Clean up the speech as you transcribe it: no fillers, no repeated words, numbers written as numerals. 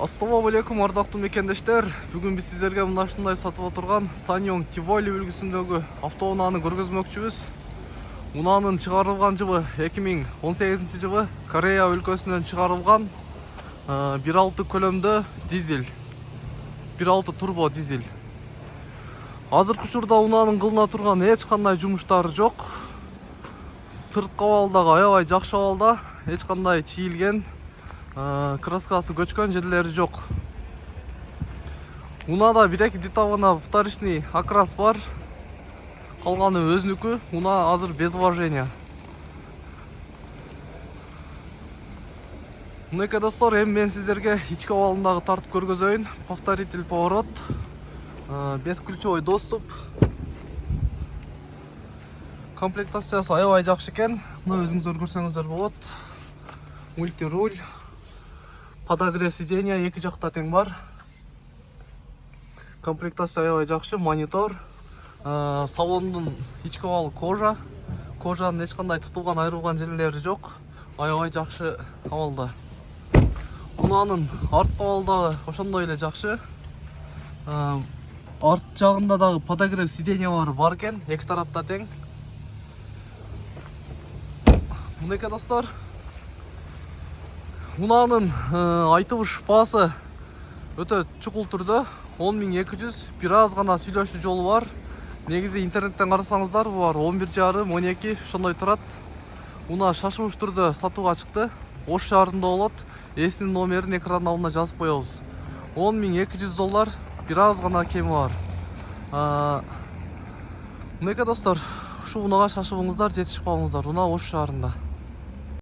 Assalamu алейкум, ардактуу мекендештер. Бүгүн биз сиздерге мына ушундай сатып отурган SsangYong Tivoli үлгүсүндөгү автоунааны көргөзмөкчүбүз. Унаанын чыгарылган жылы 2018-жылы Корея өлкөсүнөн чыгарылган 1.6 көлөмдө дизель, 1.6 турбо дизель. Азыркы учурда унаанын кылына турган эч кандай жумуштары жок. Сырт кабалдагы аябай жакшы абалда, эч кандай чийилген, краскасы көчкөн жерлери жок. Унаада 1-2 деталына вторичный окрас бар. Калганы өзүнүкү. Унаа азыр без вложения. Мынакей достор, эми мен сиздерге ички абалындагы тартып көргөзөйүн. Повторитель поворот, бесключевой доступ. Комплектациясы аябай жакшы экен. Мына өзүңүздөр көрсөңүздөр болот. Мультируль, подогрев сиденья эки жакта тең бар. Комплектация аябай жакшы, монитор. Салондун ички абалы кожа. Кожанын эч кандай тутулган, айрылган жерлери жок. Аябай жакшы абалда. Унаанын арткы абалы ошондой эле жакшы. Арт жагында дагы подогрев сиденьялары бар экен, эки тарапта тең. Мынакей достор, унаанын айтылыш баасы өтө чукул түрдө 10.200, бир аз гана сүйлөшүү жолу бар. Негизи интернеттен карасаңыздар, булар 11,5-12 ошондой турат. Унаа шашылыш түрдө сатууга чыкты. Ош шаарында болот. Эсинин номерин экрандын алдына жазып коебуз. 10.200 доллар, бир аз гана кеми бар. Мынакей достор, ушул унаага шашылыңыздар, жетишип калыңыздар. Унаа Ош шаарында.